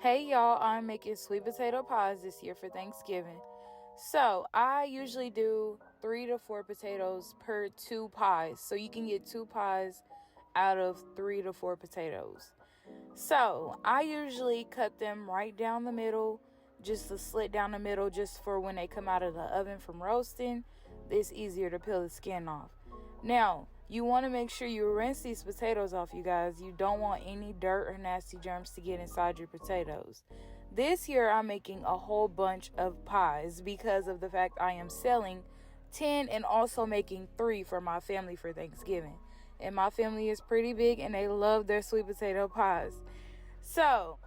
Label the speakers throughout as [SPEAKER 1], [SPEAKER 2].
[SPEAKER 1] Hey y'all, I'm making sweet potato pies this year for Thanksgiving. So I usually do 3 to 4 potatoes per 2 pies. So you can get 2 pies out of 3 to 4 potatoes. So I usually cut them right down the middle, just a slit down the middle, just for when they come out of the oven from roasting. It's easier to peel the skin off. Now, you want to make sure you rinse these potatoes off, you guys. You don't want any dirt or nasty germs to get inside your potatoes. This year, I'm making a whole bunch of pies because of the fact I am selling 10 and also making 3 for my family for Thanksgiving. And my family is pretty big and they love their sweet potato pies. So,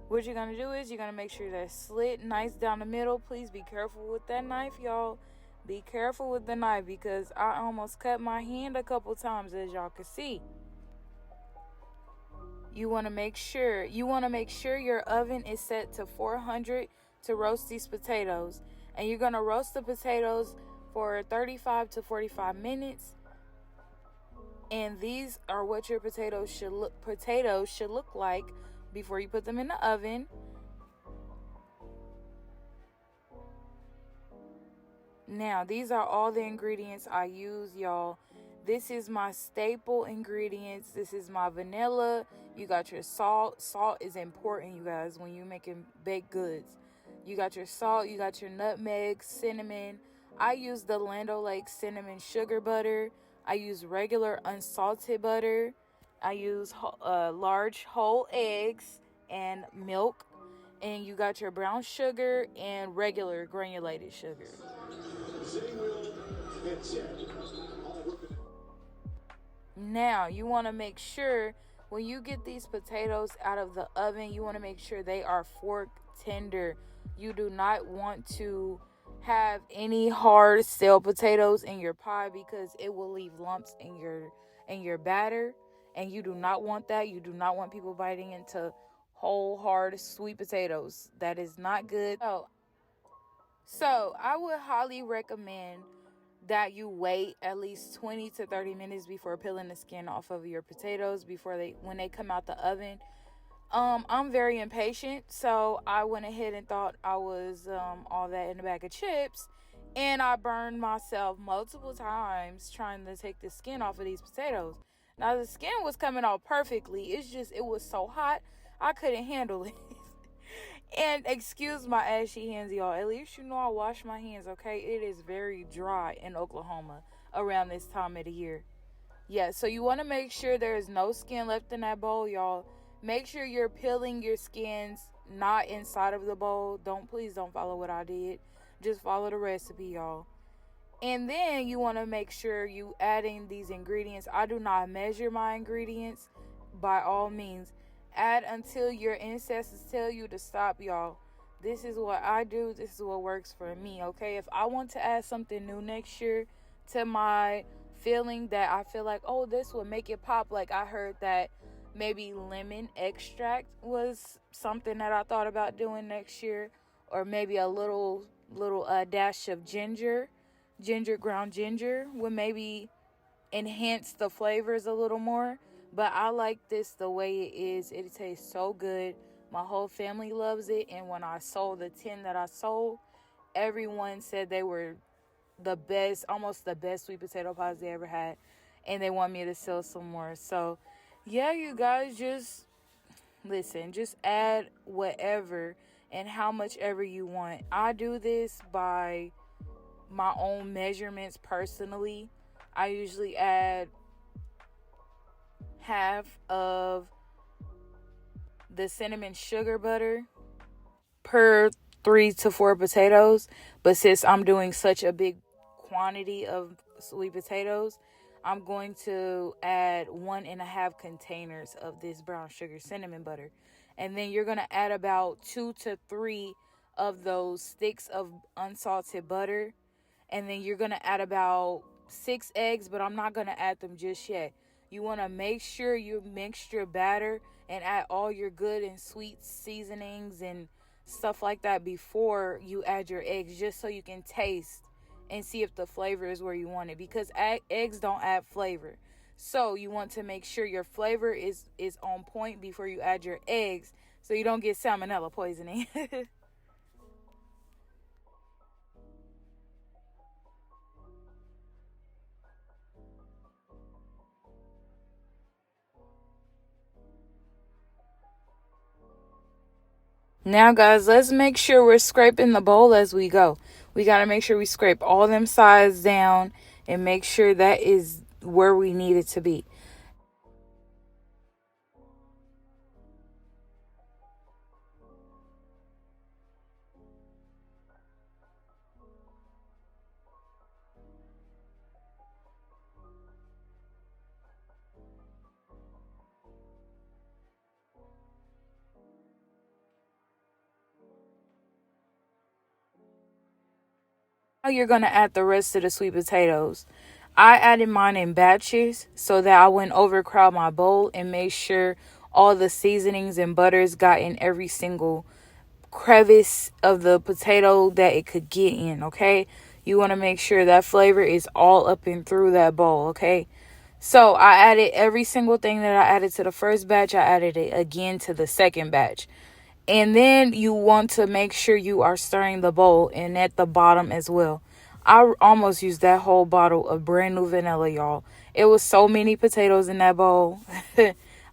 [SPEAKER 1] what you're going to do is you're going to make sure they're slit nice down the middle. Please be careful with that knife, y'all. Be careful with the knife because I almost cut my hand a couple times, as y'all can see. You want to make sure your oven is set to 400 to roast these potatoes. And you're going to roast the potatoes for 35 to 45 minutes. And these are what your potatoes should look like before you put them in the oven. Now, these are all the ingredients I use, y'all. This is my staple ingredients. This is my vanilla. You got your salt. Salt is important, you guys, when you're making baked goods. You got your salt. You got your nutmeg, cinnamon. I use the Land O'Lakes cinnamon sugar butter. I use regular unsalted butter. I use large whole eggs and milk. And you got your brown sugar and regular granulated sugar. Now, you want to make sure when you get these potatoes out of the oven, you want to make sure they are fork tender. You do not want to have any hard stale potatoes in your pie because it will leave lumps in your batter, and you do not want that. You do not want people biting into whole hard sweet potatoes. That is not good. So I would highly recommend that you wait at least 20 to 30 minutes before peeling the skin off of your potatoes when they come out the oven. I'm very impatient, so I went ahead and thought I was all that in a bag of chips, and I burned myself multiple times trying to take the skin off of these potatoes. Now the skin was coming out perfectly. It's just it was so hot I couldn't handle it. And excuse my ashy hands, y'all. At least you know I wash my hands, okay? It is very dry in Oklahoma around this time of the year. Yeah, so you want to make sure there is no skin left in that bowl, y'all. Make sure you're peeling your skins not inside of the bowl. Please don't follow what I did. Just follow the recipe, y'all. And then you want to make sure you adding these ingredients. I do not measure my ingredients by all means. Add until your ancestors tell you to stop, y'all. This is what I do. This is what works for me, okay? If I want to add something new next year to my feeling that I feel like, oh, this will make it pop. Like I heard that maybe lemon extract was something that I thought about doing next year. Or maybe a little dash of ground ginger would maybe enhance the flavors a little more. But I like this the way it is. It tastes so good. My whole family loves it. And when I sold the 10 that I sold, everyone said they were the best, almost the best sweet potato pies they ever had. And they want me to sell some more. So, yeah, you guys, just listen. Just add whatever and how much ever you want. I do this by my own measurements personally. I usually add half of the cinnamon sugar butter per 3 to 4 potatoes. But since I'm doing such a big quantity of sweet potatoes, I'm going to add 1.5 containers of this brown sugar cinnamon butter. And then you're going to add about 2 to 3 of those sticks of unsalted butter. And then you're going to add about 6 eggs, but I'm not going to add them just yet. You want to make sure you mix your batter and add all your good and sweet seasonings and stuff like that before you add your eggs, just so you can taste and see if the flavor is where you want it, because eggs don't add flavor. So you want to make sure your flavor is on point before you add your eggs, so you don't get salmonella poisoning. Now, guys, let's make sure we're scraping the bowl as we go. We got to make sure we scrape all them sides down and make sure that is where we need it to be. Now you're going to add the rest of the sweet potatoes. I added mine in batches so that I wouldn't overcrowd my bowl, and made sure all the seasonings and butters got in every single crevice of the potato that it could get in, okay? You want to make sure that flavor is all up and through that bowl, okay? So I added every single thing that I added to the first batch. I added it again to the second batch. And then you want to make sure you are stirring the bowl and at the bottom as well. I almost used that whole bottle of brand new vanilla, y'all. It was so many potatoes in that bowl.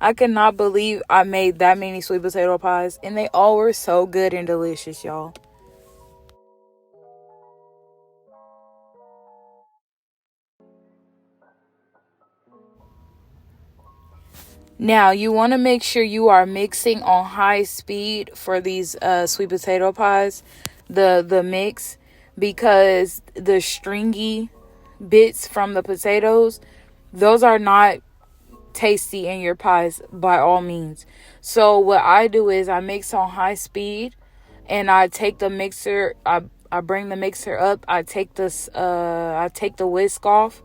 [SPEAKER 1] I could not believe I made that many sweet potato pies, and they all were so good and delicious, y'all. Now, you want to make sure you are mixing on high speed for these sweet potato pies, the mix, because the stringy bits from the potatoes, those are not tasty in your pies by all means. So what I do is I mix on high speed, and I take the mixer, I bring the mixer up, I take the whisk off,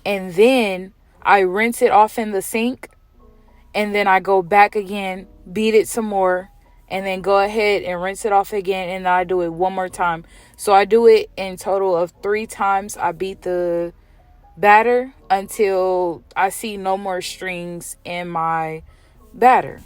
[SPEAKER 1] and then I rinse it off in the sink, and then I go back again, beat it some more, and then go ahead and rinse it off again, and I do it one more time. So I do it in total of 3 times. I beat the batter until I see no more strings in my batter.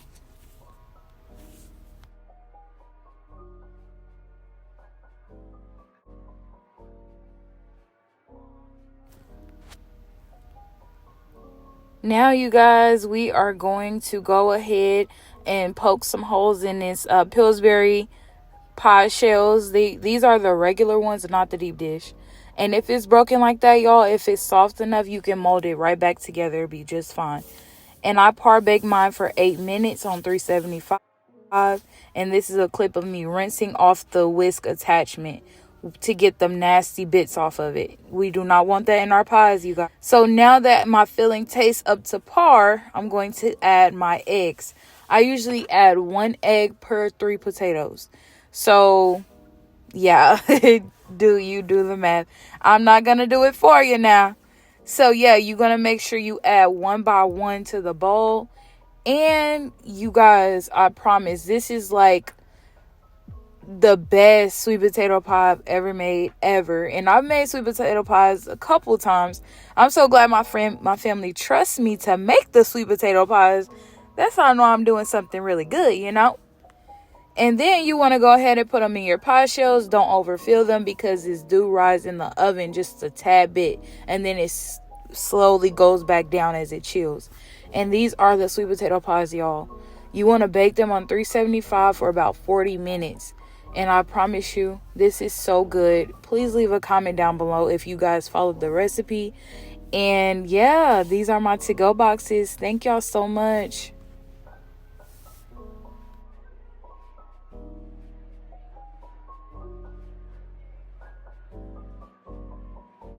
[SPEAKER 1] Now, you guys, we are going to go ahead and poke some holes in this Pillsbury pie shells. These are the regular ones, not the deep dish. And if it's broken like that, y'all, if it's soft enough, you can mold it right back together. It'll be just fine. And I par baked mine for 8 minutes on 375. And this is a clip of me rinsing off the whisk attachment to get them nasty bits off of it. We do not want that in our pies, you guys. So now that my filling tastes up to par, I'm going to add my eggs. I usually add 1 egg per 3 potatoes. So yeah, do the math. I'm not gonna do it for you now. So yeah, you're gonna make sure you add 1 by 1 to the bowl. And you guys, I promise, this is like the best sweet potato pie I've ever made, ever. And I've made sweet potato pies a couple times. I'm so glad my family trusts me to make the sweet potato pies. That's how I know I'm doing something really good, you know. And then you want to go ahead and put them in your pie shells. Don't overfill them, because this do rise in the oven just a tad bit, and then it slowly goes back down as it chills. And these are the sweet potato pies, y'all. You want to bake them on 375 for about 40 minutes. And I promise you, this is so good. Please leave a comment down below if you guys followed the recipe. And yeah, these are my to-go boxes. Thank y'all so much.